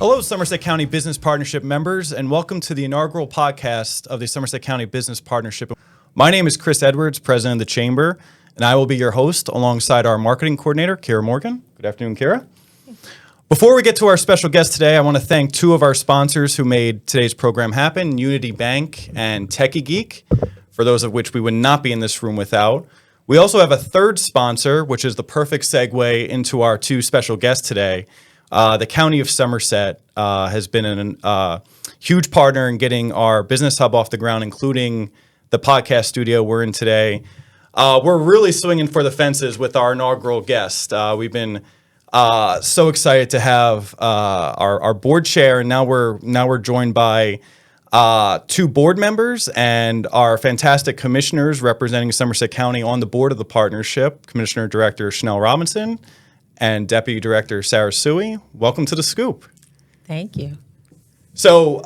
Hello, Somerset County Business Partnership members, and welcome to the inaugural podcast of the Somerset County Business Partnership. My name is Chris Edwards, President of the Chamber, and I will be your host alongside our Marketing Coordinator, Kara Morgan. Good afternoon, Kara. Before we get to our special guest today, I want to thank two of our sponsors who made today's program happen, Unity Bank and Techie Geek, for those of which we would not be in this room without. We also have a third sponsor, which is the perfect segue into our two special guests today. The County of Somerset has been a huge partner in getting our business hub off the ground, including the podcast studio we're in today. We're really swinging for the fences with our inaugural guest. We've been so excited to have our board chair, and now we're joined by two board members and our fantastic commissioners representing Somerset County on the board of the partnership, Commissioner Director Shanel Robinson and Deputy Director Sara Sooy. Welcome to the Scoop. Thank you. So,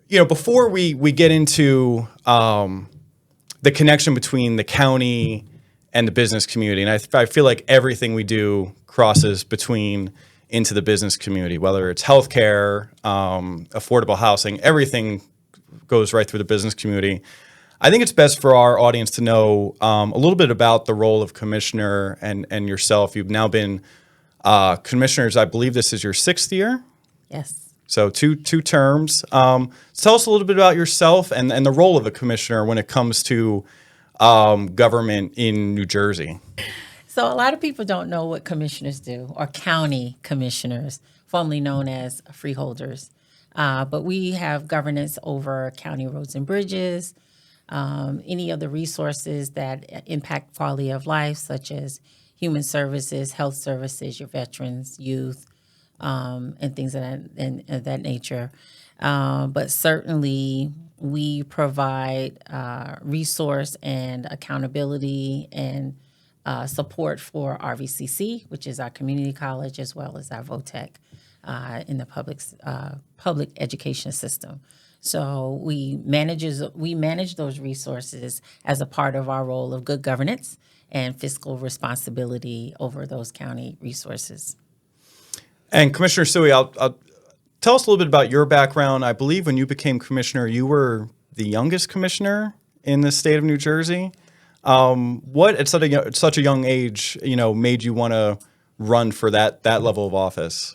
before we get into the connection between the county and the business community, and I feel like everything we do crosses into the business community, whether it's healthcare, affordable housing, everything goes right through the business community. I think it's best for our audience to know a little bit about the role of commissioner and yourself. You've now been commissioners. I believe this is your 6th year. Yes. So two terms. Tell us a little bit about yourself and the role of a commissioner when it comes to government in New Jersey. So a lot of people don't know what commissioners do, or county commissioners, formerly known as freeholders. But we have governance over county roads and bridges, any of the resources that impact quality of life, such as human services, health services, your veterans, youth, and things of that nature. But certainly we provide resource and accountability and support for RVCC, which is our community college, as well as our VOTEC in the public education system. So we manage those resources as a part of our role of good governance and fiscal responsibility over those county resources. And Commissioner Sooy, I'll tell us a little bit about your background. I believe when you became commissioner, you were the youngest commissioner in the state of New Jersey. What at such a young age, made you want to run for that level of office?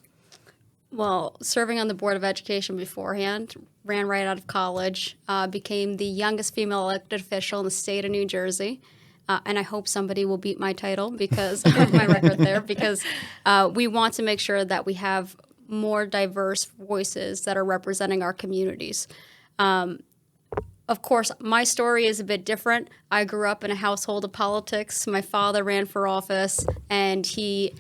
Well, serving on the Board of Education beforehand, ran right out of college, became the youngest female elected official in the state of New Jersey. And I hope somebody will beat my title because my record there, because we want to make sure that we have more diverse voices that are representing our communities. Of course, my story is a bit different. I grew up in a household of politics. My father ran for office, and he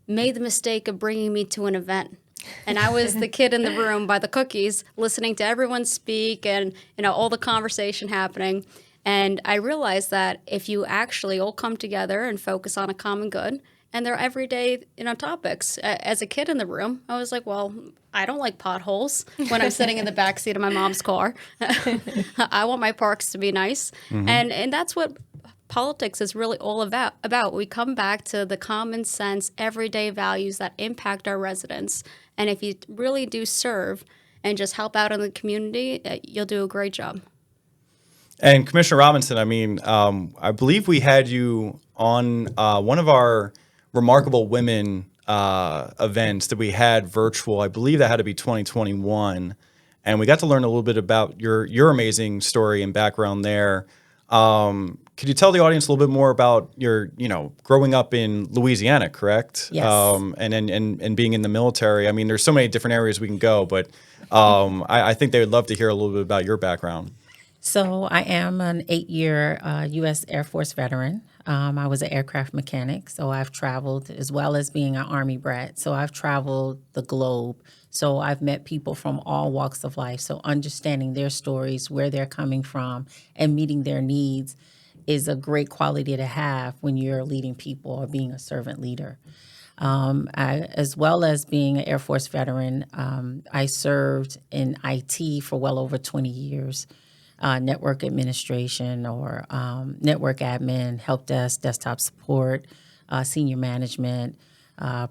made the mistake of bringing me to an event. And I was the kid in the room by the cookies, listening to everyone speak and, all the conversation happening. And I realized that if you actually all come together and focus on a common good, and they're everyday, topics. As a kid in the room, I was like, well, I don't like potholes when I'm sitting in the backseat of my mom's car. I want my parks to be nice. Mm-hmm. And that's what politics is really all about. We come back to the common sense, everyday values that impact our residents. And if you really do serve and just help out in the community, you'll do a great job. And Commissioner Robinson, I believe we had you on one of our Remarkable Women events that we had virtual. I believe that had to be 2021. And we got to learn a little bit about your amazing story and background there. Could you tell the audience a little bit more about your, growing up in Louisiana, correct? Yes. And being in the military. I mean, there's so many different areas we can go, but I think they would love to hear a little bit about your background. So I am an 8-year U.S. Air Force veteran. I was an aircraft mechanic, so I've traveled, as well as being an Army brat. So I've traveled the globe. So I've met people from all walks of life. So understanding their stories, where they're coming from, and meeting their needs is a great quality to have when you're leading people or being a servant leader. As well as being an Air Force veteran, I served in IT for well over 20 years. Network administration or network admin, help desk, desktop support, senior management,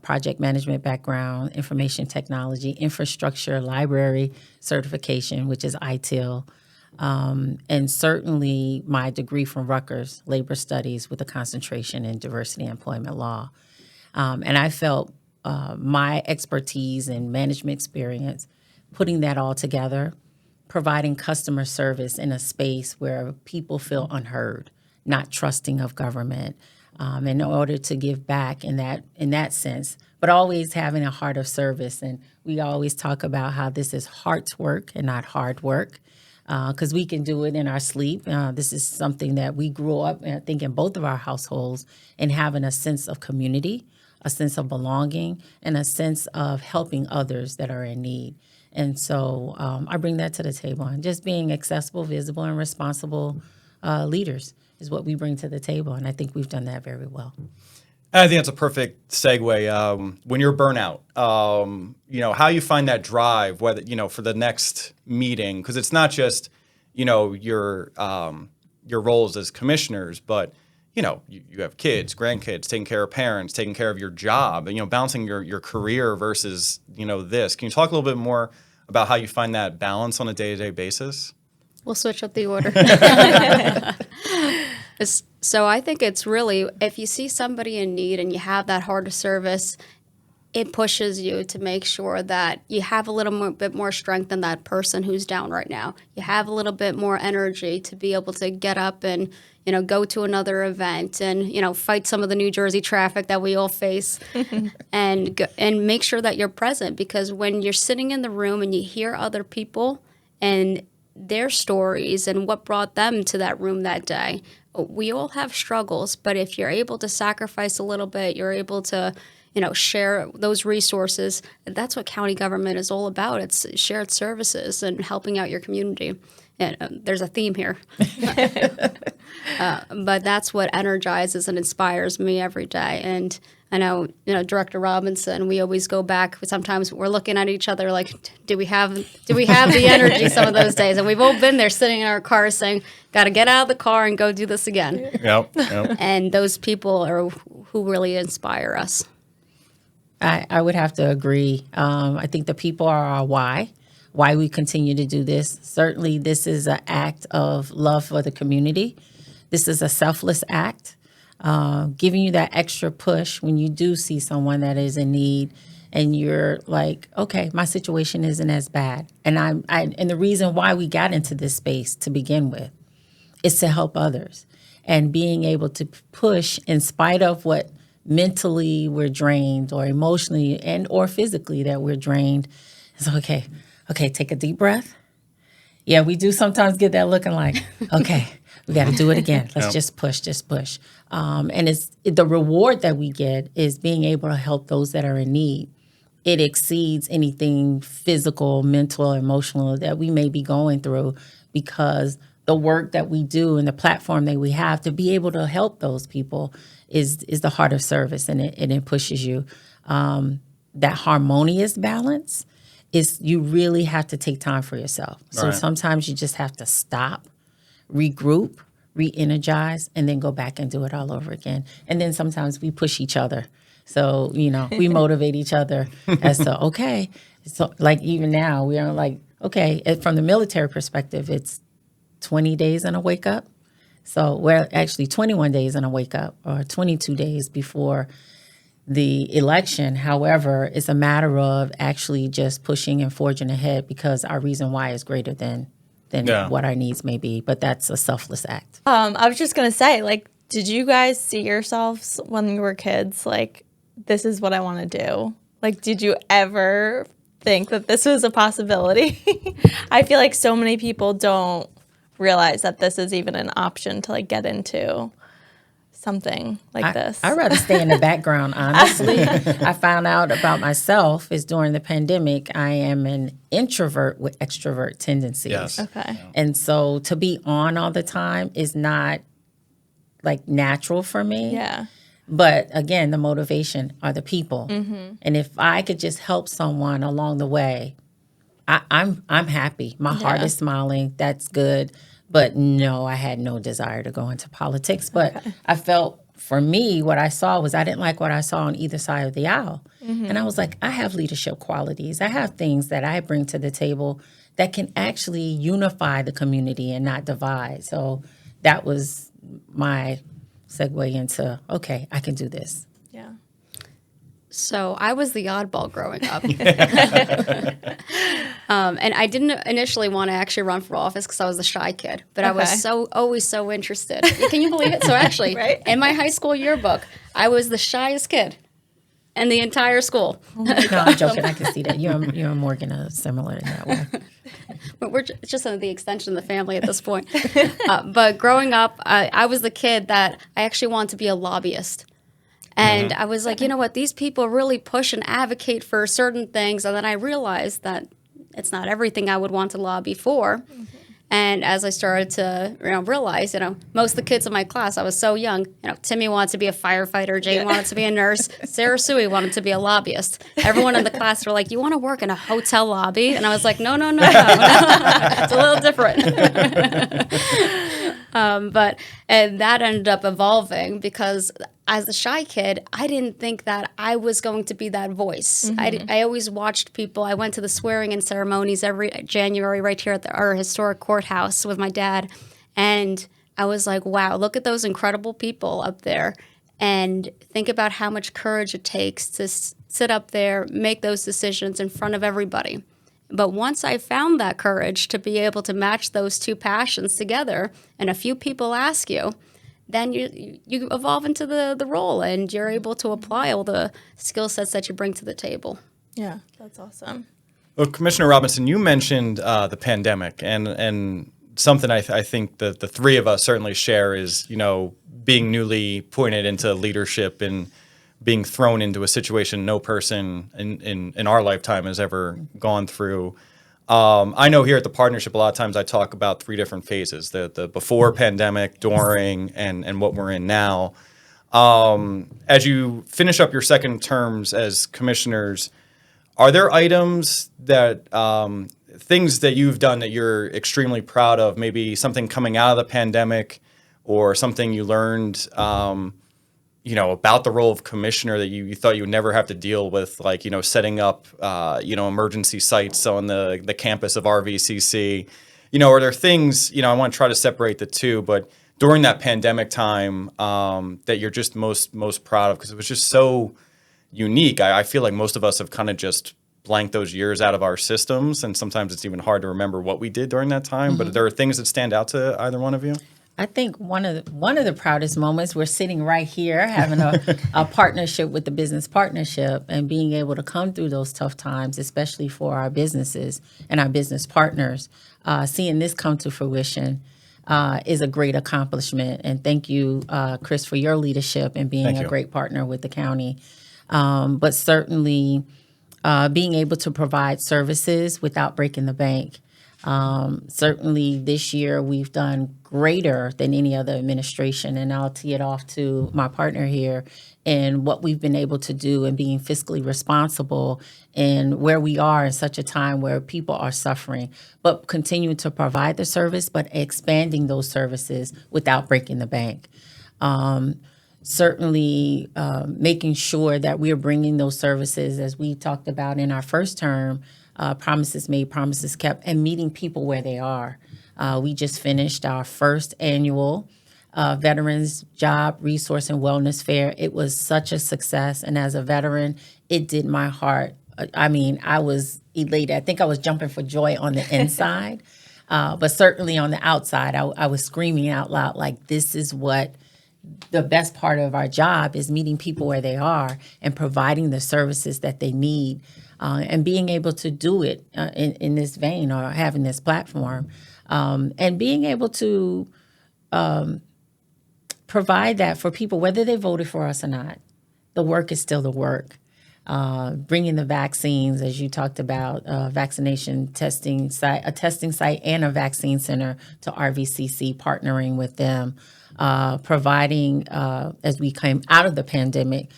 project management background, information technology, infrastructure, library certification, which is ITIL, and certainly my degree from Rutgers, labor studies with a concentration in diversity and employment law. And I felt my expertise and management experience, putting that all together, providing customer service in a space where people feel unheard, not trusting of government, in order to give back in that sense, but always having a heart of service. And we always talk about how this is heart's work and not hard work, because we can do it in our sleep. This is something that we grew up, I think, in both of our households, and having a sense of community, a sense of belonging, and a sense of helping others that are in need. And so I bring that to the table. And just being accessible, visible, and responsible leaders is what we bring to the table. And I think we've done that very well. I think that's a perfect segue. When you're burnout, how you find that drive, whether, for the next meeting, because it's not just, your roles as commissioners, but, you have kids, grandkids, taking care of parents, taking care of your job, and, balancing your career versus, this. Can you talk a little bit more about how you find that balance on a day-to-day basis? We'll switch up the order. So I think it's really, if you see somebody in need and you have that heart of service, it pushes you to make sure that you have a little bit more strength than that person who's down right now. You have a little bit more energy to be able to get up and, go to another event and, fight some of the New Jersey traffic that we all face and make sure that you're present, because when you're sitting in the room and you hear other people and their stories and what brought them to that room that day, we all have struggles, but if you're able to sacrifice a little bit, you're able to, share those resources. That's what county government is all about. It's shared services and helping out your community. And there's a theme here. But that's what energizes and inspires me every day. And I know, Director Robinson, we always go back. Sometimes we're looking at each other like, do we have the energy some of those days? And we've all been there sitting in our cars saying, got to get out of the car and go do this again. Yep. And those people are who really inspire us. I would have to agree. I think the people are our why we continue to do this. Certainly, this is an act of love for the community. This is a selfless act, giving you that extra push when you do see someone that is in need, and you're like, okay, my situation isn't as bad. And and the reason why we got into this space to begin with is to help others, and being able to push in spite of what mentally we're drained, or emotionally and or physically that we're drained. It's okay, take a deep breath. Yeah, we do sometimes get that looking like, okay, we got to do it again. Let's just push. And the reward that we get is being able to help those that are in need. It exceeds anything physical, mental, emotional that we may be going through, because the work that we do and the platform that we have to be able to help those people is the heart of service, and it pushes you. That harmonious balance is, you really have to take time for yourself. So sometimes you just have to stop, regroup, re-energize, and then go back and do it all over again. And then sometimes we push each other. So, we motivate each other as to, okay, so like even now we are like, okay, from the military perspective, it's 20 days and a wake up. So we're actually 21 days and a wake up, or 22 days before the election. However, it's a matter of actually just pushing and forging ahead, because our reason why is greater than what our needs may be. But that's a selfless act. I was just going to say, did you guys see yourselves when you were kids, this is what I want to do? Did you ever think that this was a possibility? I feel like so many people don't realize that this is even an option to get into something like this. I'd rather stay in the background, honestly. I found out about myself is during the pandemic, I am an introvert with extrovert tendencies. Yes. Okay. And so to be on all the time is not natural for me. Yeah. But again, the motivation are the people. Mm-hmm. And if I could just help someone along the way, I'm happy. My heart is smiling. That's good. But no, I had no desire to go into politics. But I felt for me, what I saw was I didn't like what I saw on either side of the aisle. And I was like, I have leadership qualities. I have things that I bring to the table that can actually unify the community and not divide. So that was my segue into, okay, I can do this. Yeah. So I was the oddball growing up. And I didn't initially want to actually run for office because I was the shy kid, but I was always so interested. Can you believe it? So actually, in my high school yearbook, I was the shyest kid in the entire school. No, I'm joking. I can see that. You and Morgan are similar in that way. But we're just the extension of the family at this point. But growing up, I was the kid that I actually wanted to be a lobbyist. And I was like, you know what, these people really push and advocate for certain things. And then I realized that it's not everything I would want to lobby for. And as I started to realize, most of the kids in my class, I was so young. Timmy wanted to be a firefighter. Jane wanted to be a nurse. Sara Sooy wanted to be a lobbyist. Everyone in the class were like, you want to work in a hotel lobby? And I was like, no. It's a little different. And that ended up evolving because as a shy kid, I didn't think that I was going to be that voice. I always watched people. I went to the swearing-in ceremonies every January right here at our historic courthouse with my dad. And I was like, wow, look at those incredible people up there. And think about how much courage it takes to sit up there, make those decisions in front of everybody. But once I found that courage to be able to match those two passions together, and a few people ask you, then you evolve into the role, and you're able to apply all the skill sets that you bring to the table. Yeah, that's awesome. Well, Commissioner Robinson, you mentioned the pandemic, and something I think that the three of us certainly share is, being newly appointed into leadership and being thrown into a situation no person in our lifetime has ever gone through. I know here at the partnership, a lot of times I talk about three different phases, the before pandemic, during, and what we're in now. As you finish up your second terms as commissioners, are there items that, things that you've done that you're extremely proud of, maybe something coming out of the pandemic or something you learned about the role of commissioner that you thought you would never have to deal with, like, setting up, emergency sites on the campus of RVCC? Are there things, I want to try to separate the two, but during that pandemic time that you're just most proud of? Because it was just so unique. I feel like most of us have kind of just blanked those years out of our systems, and sometimes it's even hard to remember what we did during that time. But there are things that stand out to either one of you? I think one of the proudest moments, we're sitting right here having a partnership with the business partnership, and being able to come through those tough times, especially for our businesses and our business partners. Seeing this come to fruition is a great accomplishment. And thank you, Chris, for your leadership and being a great partner with the county. But certainly being able to provide services without breaking the bank. Certainly this year we've done greater than any other administration, and I'll tee it off to my partner here in what we've been able to do and being fiscally responsible and where we are in such a time where people are suffering, but continuing to provide the service, but expanding those services without breaking the bank. Certainly making sure that we're bringing those services, as we talked about in our first term, promises made, promises kept, and meeting people where they are. We just finished our first annual Veterans Job Resource and Wellness Fair. It was such a success, and as a veteran, it did my heart. I mean, I was elated. I think I was jumping for joy on the inside, but certainly on the outside, I was screaming out loud, like, this is what the best part of our job is, meeting people where they are and providing the services that they need. And being able to do it in this vein, or having this platform, and being able to provide that for people, whether they voted for us or not. The work is still the work. Bringing the vaccines, as you talked about, vaccination testing site, a testing site and a vaccine center to RVCC, partnering with them, providing, as we came out of the pandemic,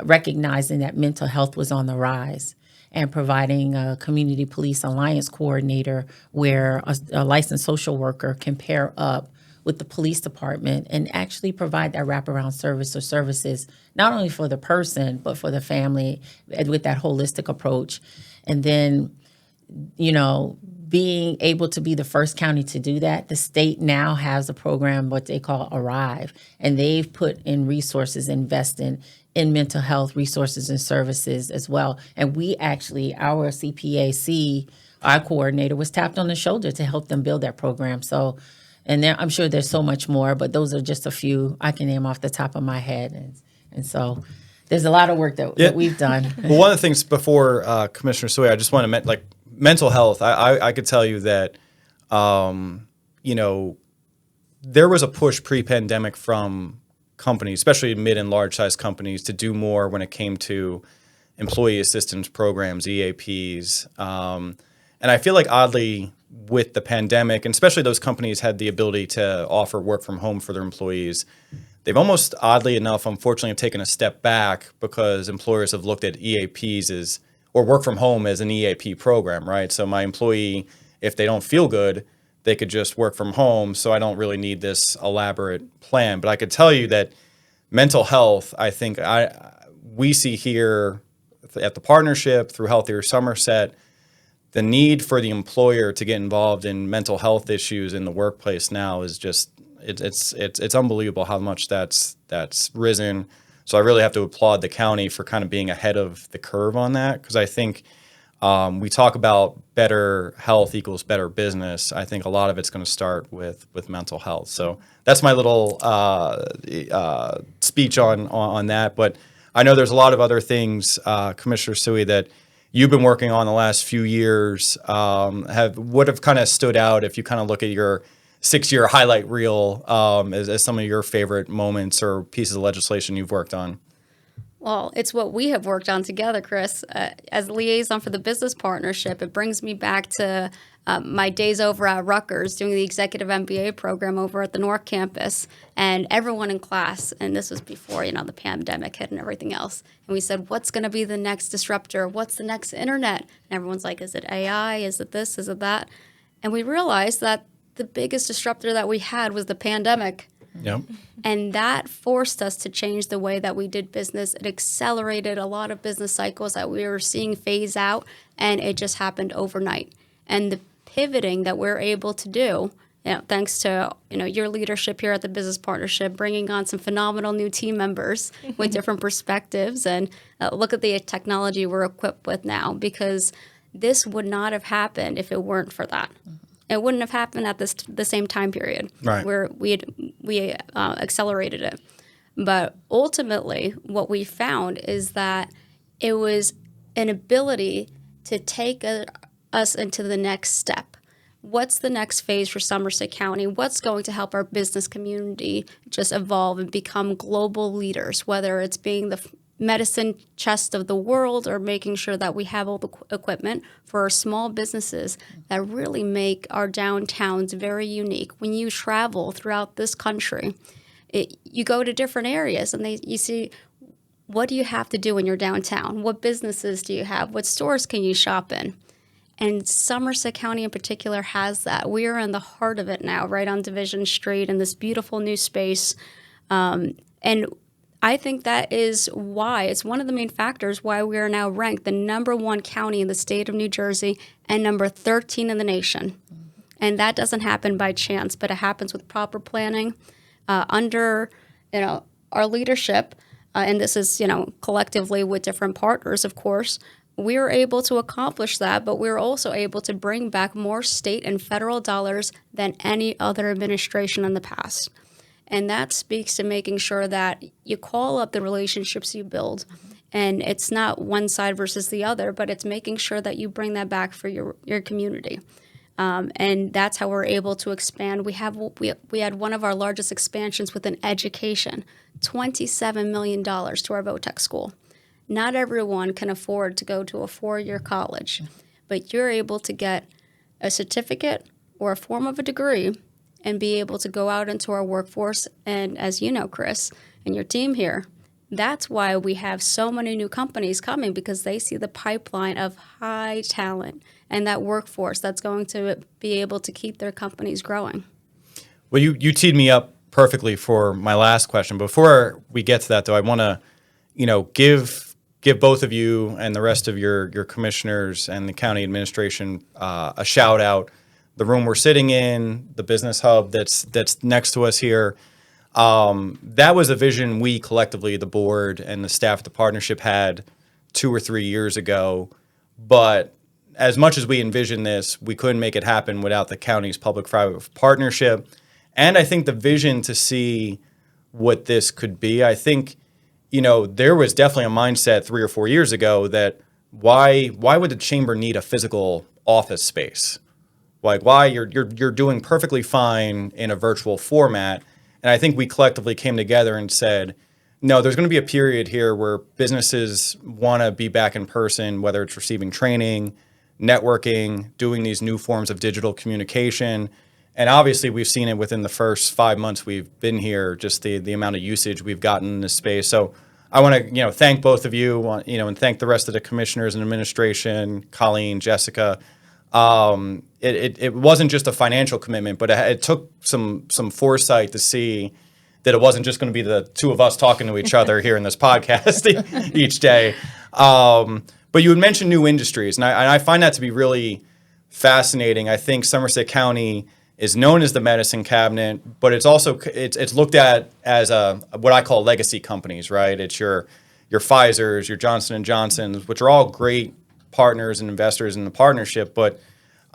recognizing that mental health was on the rise, and providing a community police alliance coordinator where a licensed social worker can pair up with the police department and actually provide that wraparound service or services, not only for the person, but for the family with that holistic approach. And then, being able to be the first county to do that, the state now has a program, what they call Arrive, and they've put in resources, investing in mental health resources and services as well. And we actually, our CPAC, our coordinator was tapped on the shoulder to help them build that program. So, and I'm sure there's so much more, but those are just a few I can name off the top of my head. And so there's a lot of work that we've done. Well, one of the things before Commissioner Sooy, I just want to mental health. I could tell you that, there was a push pre-pandemic from companies, especially mid and large size companies, to do more when it came to employee assistance programs, EAPs. And I feel like oddly with the pandemic, and especially those companies had the ability to offer work from home for their employees, they've almost oddly enough, unfortunately, taken a step back because employers have looked at EAPs or work from home as an EAP program, right? So my employee, if they don't feel good, they could just work from home. So I don't really need this elaborate plan. But I could tell you that mental health, I think we see here at the partnership through Healthier Somerset, the need for the employer to get involved in mental health issues in the workplace now is just it's unbelievable how much that's risen. So I really have to applaud the county for kind of being ahead of the curve on that, because I think we talk about better health equals better business. I think a lot of it's going to start with mental health. So that's my little speech on that. But I know there's a lot of other things, Commissioner Sooy, that you've been working on the last few years. What have kind of stood out if you kind of look at your 6-year highlight reel as some of your favorite moments or pieces of legislation you've worked on? Well, it's what we have worked on together, Chris. As liaison for the business partnership, it brings me back to my days over at Rutgers doing the executive MBA program over at the North Campus, and everyone in class, and this was before, the pandemic hit and everything else. And we said, what's going to be the next disruptor? What's the next internet? And everyone's like, is it AI? Is it this? Is it that? And we realized that the biggest disruptor that we had was the pandemic. Yep. And that forced us to change the way that we did business. It accelerated a lot of business cycles that we were seeing phase out, and it just happened overnight. And the pivoting that we're able to do, thanks to your leadership here at the Business Partnership, bringing on some phenomenal new team members with different perspectives, and look at the technology we're equipped with now, because this would not have happened if it weren't for that. It wouldn't have happened at the same time period, right, where we accelerated it. But ultimately, what we found is that it was an ability to take us into the next step. What's the next phase for Somerset County? What's going to help our business community just evolve and become global leaders, whether it's being the medicine chest of the world or making sure that we have all the equipment for our small businesses that really make our downtowns very unique. When you travel throughout this country, you go to different areas and you see, what do you have to do in your downtown? What businesses do you have? What stores can you shop in? And Somerset County in particular has that. We are in the heart of it now, right on Division Street in this beautiful new space. And I think that is why, it's one of the main factors why we are now ranked the #1 county in the state of New Jersey and number 13 in the nation. And that doesn't happen by chance, but it happens with proper planning under our leadership. And this is, collectively with different partners, of course. We were able to accomplish that, but we were also able to bring back more state and federal dollars than any other administration in the past. And that speaks to making sure that you call up the relationships you build. And it's not one side versus the other, but it's making sure that you bring that back for your community. And that's how we're able to expand. We had one of our largest expansions within education, $27 million to our VOTEC school. Not everyone can afford to go to a 4-year college, but you're able to get a certificate or a form of a degree and be able to go out into our workforce. And as you know, Chris, and your team here, that's why we have so many new companies coming, because they see the pipeline of high talent and that workforce that's going to be able to keep their companies growing. Well, you teed me up perfectly for my last question. Before we get to that, though, I want to, give both of you and the rest of your commissioners and the county administration a shout out. The room we're sitting in, the business hub that's next to us here. That was a vision we collectively, the board and the staff at the partnership, had 2 or 3 years ago. But as much as we envisioned this, we couldn't make it happen without the county's public-private partnership. And I think the vision to see what this could be, I think, there was definitely a mindset 3 or 4 years ago that why would the chamber need a physical office space? Like, why you're doing perfectly fine in a virtual format. And I think we collectively came together and said, no, there's going to be a period here where businesses want to be back in person, whether it's receiving training, networking, doing these new forms of digital communication. And obviously, we've seen it within the first 5 months we've been here, just the amount of usage we've gotten in this space. So I want to, thank both of you, and thank the rest of the commissioners and administration, Colleen, Jessica. It wasn't just a financial commitment, but it took some foresight to see that it wasn't just going to be the two of us talking to each other here in this podcast each day. But you had mentioned new industries, and I find that to be really fascinating. I think Somerset County is known as the medicine cabinet, but it's also it's looked at as what I call legacy companies, right? It's your Pfizers, your Johnson & Johnsons, which are all great partners and investors in the partnership. But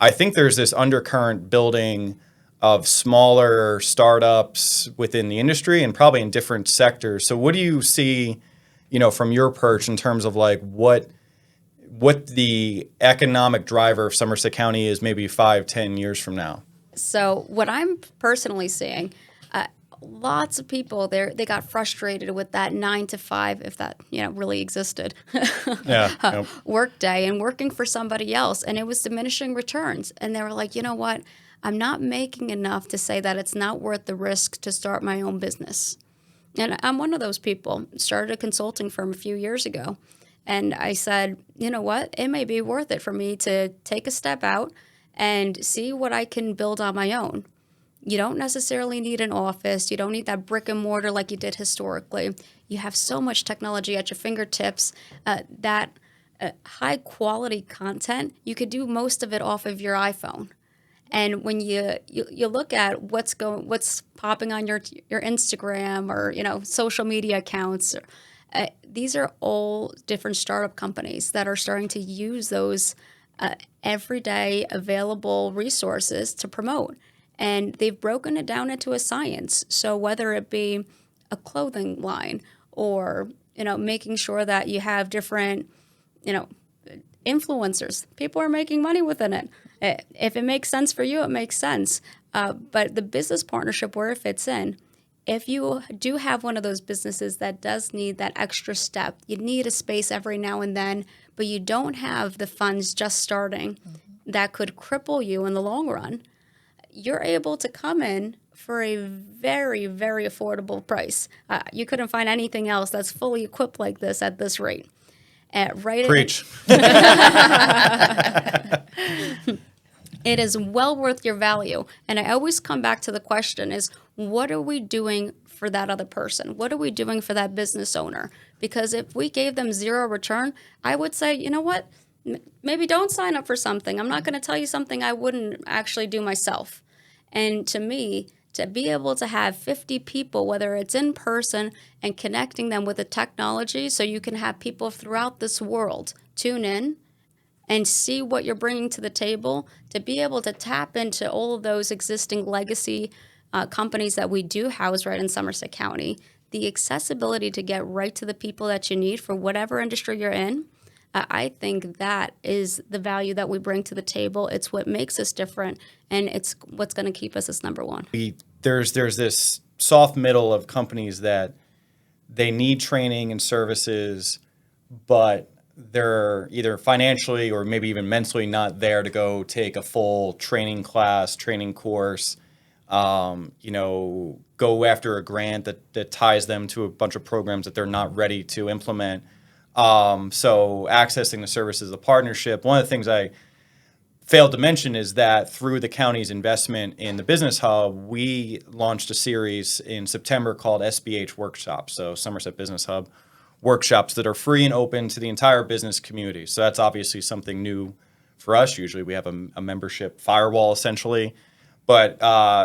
I think there's this undercurrent building of smaller startups within the industry and probably in different sectors. So what do you see, from your perch in terms of like what the economic driver of Somerset County is maybe 5-10 years from now? So what I'm personally seeing, lots of people they got frustrated with that 9 to 5, if that really existed, work day and working for somebody else, and it was diminishing returns. And they were like, you know what? I'm not making enough to say that it's not worth the risk to start my own business. And I'm one of those people. Started a consulting firm a few years ago, and I said, you know what? It may be worth it for me to take a step out and see what I can build on my own. You don't necessarily need an office. You don't need that brick and mortar like you did historically. You have so much technology at your fingertips that high quality content, you could do most of it off of your iPhone. And when you look at what's popping on your Instagram or social media accounts, these are all different startup companies that are starting to use those everyday available resources to promote. And they've broken it down into a science. So whether it be a clothing line or, making sure that you have different, influencers, people are making money within it. If it makes sense for you, it makes sense. But the business partnership, where it fits in, if you do have one of those businesses that does need that extra step, you need a space every now and then, but you don't have the funds just starting, that could cripple you in the long run, you're able to come in for a very, very affordable price. You couldn't find anything else that's fully equipped like this at this rate. Preach. It is well worth your value. And I always come back to the question is, what are we doing for that other person? What are we doing for that business owner? Because if we gave them zero return, I would say, you know what? Maybe don't sign up for something. I'm not going to tell you something I wouldn't actually do myself. And to me, to be able to have 50 people, whether it's in person and connecting them with the technology so you can have people throughout this world tune in and see what you're bringing to the table, to be able to tap into all of those existing legacy companies that we do house right in Somerset County, the accessibility to get right to the people that you need for whatever industry you're in, I think that is the value that we bring to the table. It's what makes us different, and it's what's going to keep us as number one. There's this soft middle of companies that they need training and services, but they're either financially or maybe even mentally not there to go take a full training class, training course, go after a grant that ties them to a bunch of programs that they're not ready to implement. So accessing the services of the partnership, one of the things I failed to mention is that through the county's investment in the Business Hub, we launched a series in September called SBH Workshops, so Somerset Business Hub workshops that are free and open to the entire business community. So that's obviously something new for us. Usually we have a membership firewall essentially, but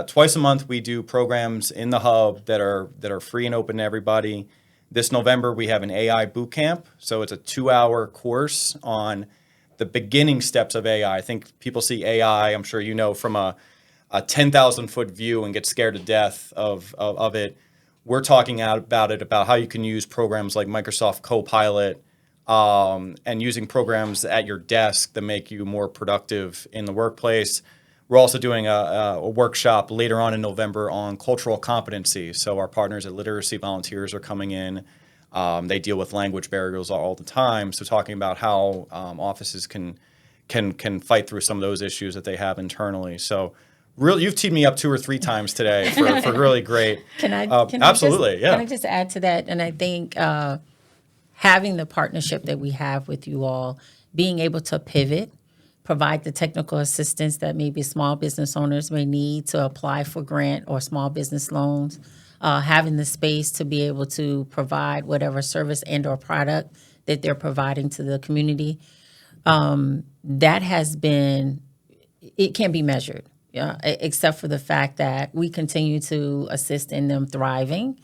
twice a month we do programs in the hub that are free and open to everybody. This November we have an AI boot camp, so it's a 2-hour course on the beginning steps of AI. I think people see AI, I'm sure you know, from a 10,000 foot view and get scared to death of it. We're talking about how you can use programs like Microsoft Copilot and using programs at your desk that make you more productive in the workplace. We're also doing a workshop later on in November on cultural competency. So our partners at Literacy Volunteers are coming in. They deal with language barriers all the time. So talking about how offices can fight through some of those issues that they have internally. So really, you've teed me up 2 or 3 times today for really great. Absolutely, Can I just add to that? And I think having the partnership that we have with you all, being able to pivot, provide the technical assistance that maybe small business owners may need to apply for grant or small business loans, having the space to be able to provide whatever service and or product that they're providing to the community, that has been, it can't be measured, except for the fact that we continue to assist in them thriving,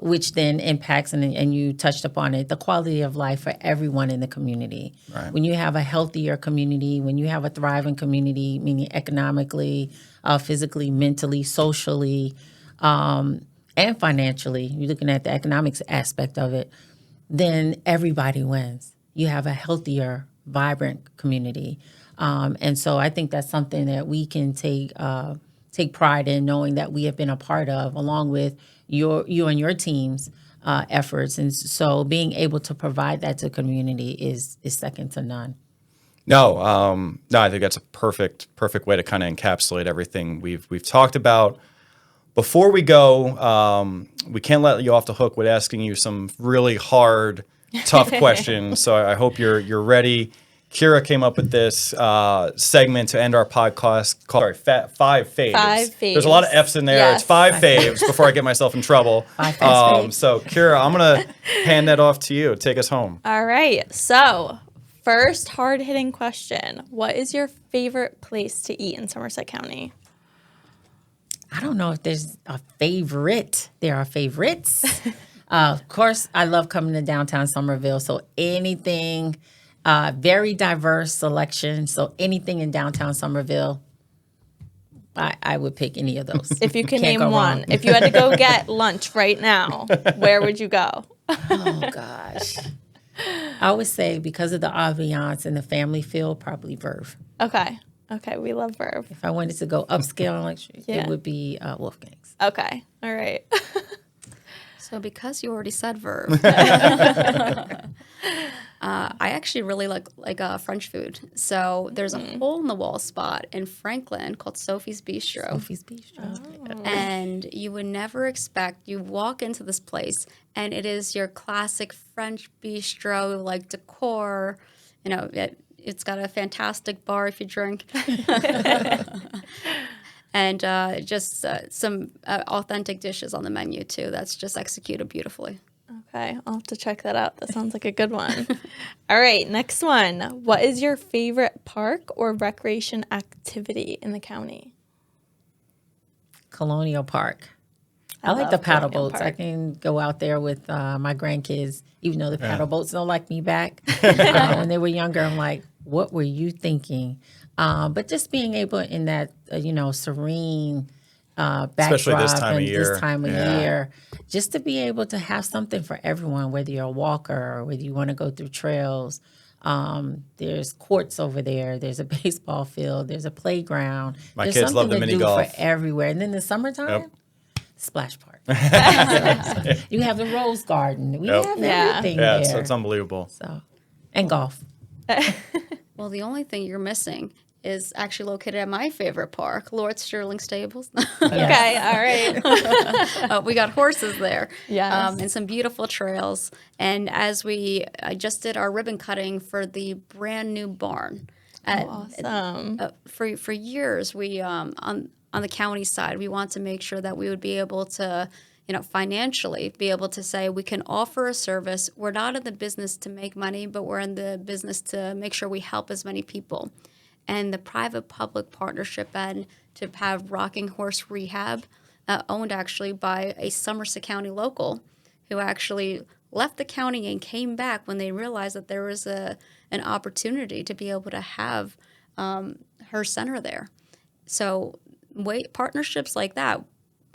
which then impacts, and you touched upon it, the quality of life for everyone in the community. Right. When you have a healthier community, when you have a thriving community, meaning economically, physically, mentally, socially, and financially, you're looking at the economics aspect of it, then everybody wins. You have a healthier, vibrant community. And so I think that's something that we can take pride in, knowing that we have been a part of, along with you and your team's efforts. And so being able to provide that to the community is second to none. No, I think that's a perfect way to kind of encapsulate everything we've talked about. Before we go, we can't let you off the hook with asking you some really hard, tough questions. So I hope you're ready. Kira came up with this segment to end our podcast called 5 Faves. 5 Faves. There's a lot of F's in there. Yes. It's 5 Faves before I get myself in trouble. 5 faves. So Kira, I'm going to hand that off to you. Take us home. All right. So, first hard-hitting question. What is your favorite place to eat in Somerset County? I don't know if there's a favorite. There are favorites. Of course, I love coming to downtown Somerville. So anything, very diverse selection. So anything in downtown Somerville, I would pick any of those. If you can Can't name go one. wrong. If you had to go get lunch right now, where would you go? Oh, gosh. I would say because of the ambiance and the family feel, probably Verve. Okay. Okay, we love Verve. If I wanted to go upscale, Yeah. it would be Wolfgang's. Okay. All right. So because you already said verb, I actually really like French food. So there's a hole in the wall spot in Franklin called Sophie's Bistro. Sophie's Bistro. And you would never expect, you walk into this place and it is your classic French bistro, like decor, it's got a fantastic bar if you drink. And just some authentic dishes on the menu, too. That's just executed beautifully. Okay, I'll have to check that out. That sounds like a good one. All right, next one. What is your favorite park or recreation activity in the county? Colonial Park. I love like the paddle Colonial boats. I Park. can go out there with my grandkids, even though the paddle boats don't like me back. When they were younger, I'm like, what were you thinking? But just being able in that, serene backdrop, Especially this time of and year. this time of Yeah. year, just to be able to have something for everyone, whether you're a walker or whether you want to go through trails. There's courts over there. There's a baseball field. There's a playground. My There's kids love something the to mini do golf. for everywhere. And then the summertime, Yep. splash park. You have the rose garden. We Yep. have Yeah. everything Yeah, there. it's unbelievable. So, and golf. Well, the only thing you're missing is actually located at my favorite park, Lord Sterling Stables. Okay, all right. We got horses there. Yes. And some beautiful trails. And as I just did our ribbon cutting for the brand new barn. Awesome. For years, we on the county side, we want to make sure that we would be able to, financially be able to say we can offer a service. We're not in the business to make money, but we're in the business to make sure we help as many people. And the private-public partnership and to have Rocking Horse Rehab, owned actually by a Somerset County local, who actually left the county and came back when they realized that there was an opportunity to be able to have her center there. So partnerships like that,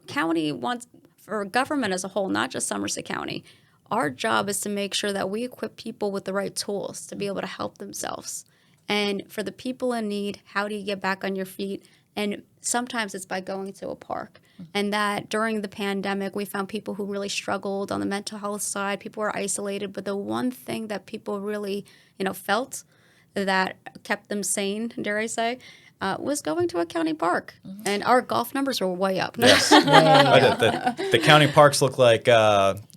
county wants, for government as a whole, not just Somerset County, our job is to make sure that we equip people with the right tools to be able to help themselves. And for the people in need, how do you get back on your feet? And sometimes it's by going to a park. And that during the pandemic, we found people who really struggled on the mental health side. People were isolated. But the one thing that people really, felt that kept them sane, dare I say, was going to a county park. And our golf numbers were way up. Yes. The county parks look like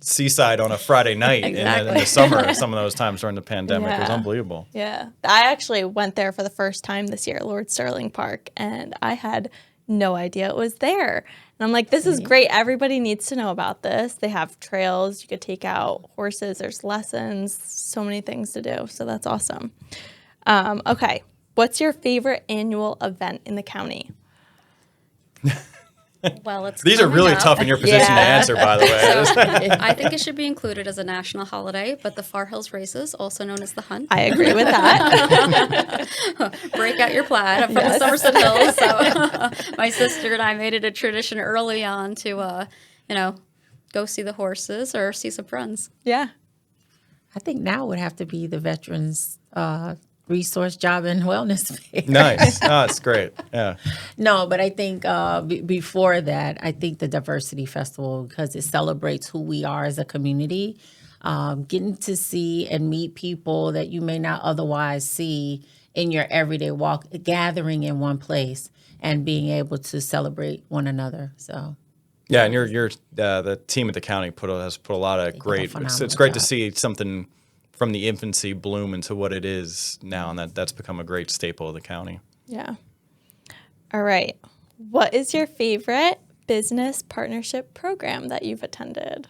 seaside on a Friday night in the summer. Some of those times during the pandemic. It was unbelievable. Yeah. I actually went there for the first time this year, Lord Sterling Park, and I had no idea it was there. And I'm like, this is great. Everybody needs to know about this. They have trails. You could take out horses. There's lessons. So many things to do. So that's awesome. Okay. What's your favorite annual event in the county? Well, it's These are really up. tough in your position to answer, by the way. I think it should be included as a national holiday, but the Far Hills Races, also known as the Hunt. I agree with that. Break out your plaid. I'm from the Somerset Hills, so my sister and I made it a tradition early on to, go see the horses or see some friends. Yeah. I think now would have to be the Veterans Resource Job and Wellness Fair. Nice. Oh, that's great. Yeah. No, but I think before that, I think the Diversity Festival, because it celebrates who we are as a community, getting to see and meet people that you may not otherwise see in your everyday walk, gathering in one place and being able to celebrate one another. So. Yeah, and you're the team at the county has put a lot of great. It's great to see something from the infancy bloom into what it is now, and that's become a great staple of the county. Yeah. All right. What is your favorite business partnership program that you've attended?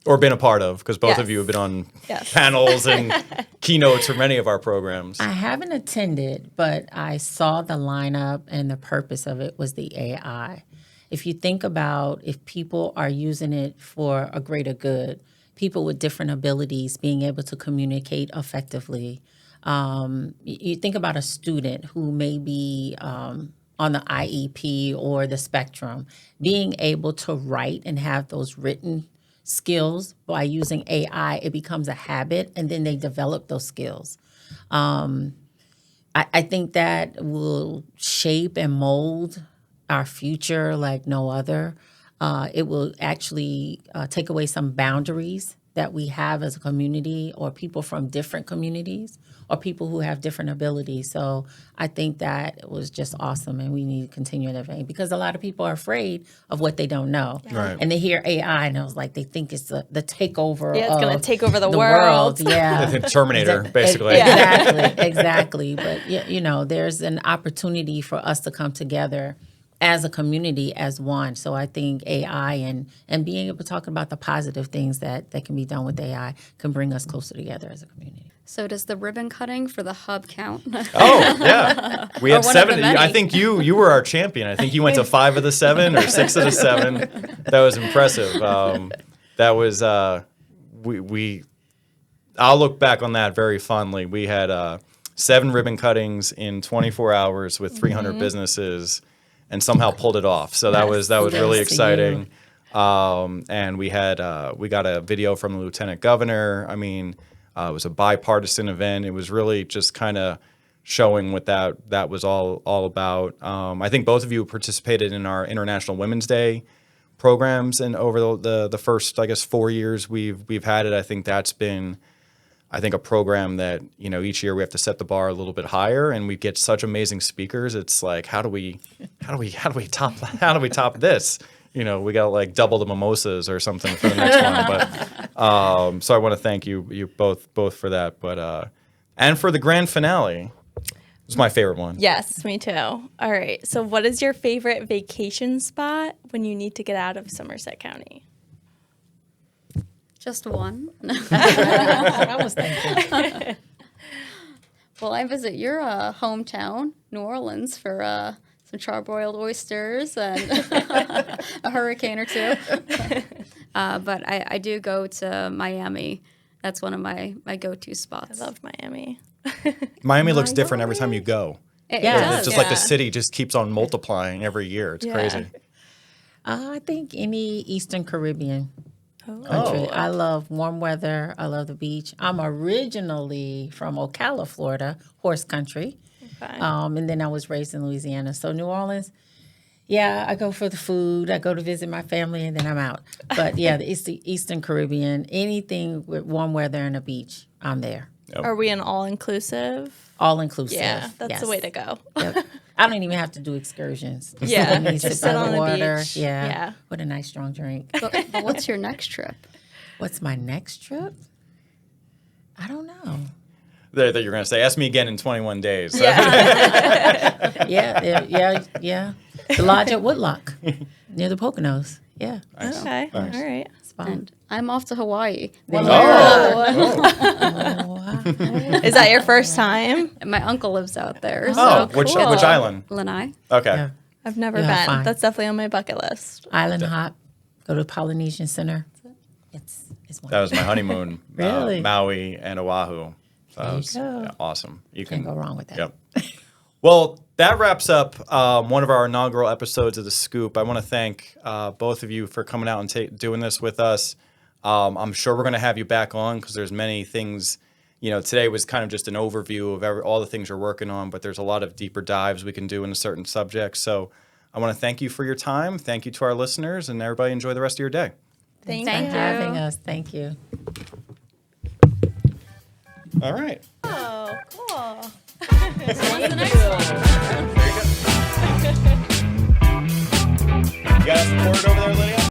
Or been a part of, because both of you have been on panels and keynotes for many of our programs. I haven't attended, but I saw the lineup, and the purpose of it was the AI. If you think about if people are using it for a greater good, people with different abilities being able to communicate effectively. You think about a student who may be on the IEP or the spectrum, being able to write and have those written skills by using AI, it becomes a habit, and then they develop those skills. I think that will shape and mold our future like no other. It will actually take away some boundaries that we have as a community, or people from different communities, or people who have different abilities. So I think that was just awesome, and we need to continue in that vein, because a lot of people are afraid of what they don't know. Right. And they hear AI, and it was like they think it's the takeover. Yeah, it's going to take over the world. Yeah. Terminator, basically. Exactly. But, there's an opportunity for us to come together as a community, as one. So I think AI and being able to talk about the positive things that can be done with AI can bring us closer together as a community. So does the ribbon cutting for the hub count? Oh, yeah. We had 7. I I think you were our champion. I think you went to 5 of the 7 or 6 of the 7. That was impressive. That was, I'll look back on that very fondly. We had 7 ribbon cuttings in 24 hours with 300 businesses, and somehow pulled it off. So that was really exciting. And we got a video from the Lieutenant Governor. I mean, it was a bipartisan event. It was really just kind of showing what that was all about. I think both of you participated in our International Women's Day programs, and over the first, I guess, 4 years we've had it. I think that's been a program that, each year we have to set the bar a little bit higher, and we get such amazing speakers. It's like, how do we top this? We got like double the mimosas or something for the next one. But so I want to thank you both for that. But and for the grand finale. It's my favorite one. Yes, me too. All right. So, what is your favorite vacation spot when you need to get out of Somerset County? Just one. That's what I was thinking. Well, I visit your hometown, New Orleans, for some charbroiled oysters and a hurricane or two. But I do go to Miami. That's one of my go-to I spots. love Miami. Miami looks different every time you go. It Yeah. does. It's just like the city just keeps on multiplying every year. It's Yeah. crazy. I think any Eastern Caribbean Oh. country. I love warm weather. I love the beach. I'm originally from Ocala, Florida, horse country. Okay. And then I was raised in Louisiana. So New Orleans, yeah, I go for the food. I go to visit my family, and then I'm out. But yeah, it's the Eastern Caribbean. Anything with warm weather and a beach, I'm there. Are we an all-inclusive? All inclusive. Yeah, that's yes. the way to go. Yep. I don't even have to do excursions. Yeah, Let me just sit by sit on the the water. beach. Yeah. Yeah. With a nice strong drink. But what's your next trip? What's my next trip? I don't know. That you're going to say, ask me again in 21 days. Yeah. Yeah. The lodge at Woodlock near the Poconos. Yeah. Okay. All right. Spot. And I'm off to Hawaii. There One you way or another. Oh, wow. Is that your first time? And my uncle lives out there. Oh, so which cool. island? Lanai. Okay. Yeah. I've never Yeah, been. fine. That's definitely on my bucket list. Island hop. Go to the Polynesian Center. It's That wonderful. was my honeymoon. Really? Maui and Oahu. So that There you was go. yeah, awesome. You Can't go wrong with that. Yep. Well, that wraps up one of our inaugural episodes of The Scoop. I want to thank both of you for coming out and doing this with us. I'm sure we're going to have you back on because there's many things. You know, today was kind of just an overview of all the things you're working on, but there's a lot of deeper dives we can do into certain subjects. So I want to thank you for your time. Thank you to our listeners, and everybody enjoy the rest of your day. Thank Thanks you. for having us. Thank you. All right. Oh, cool. What's the next one?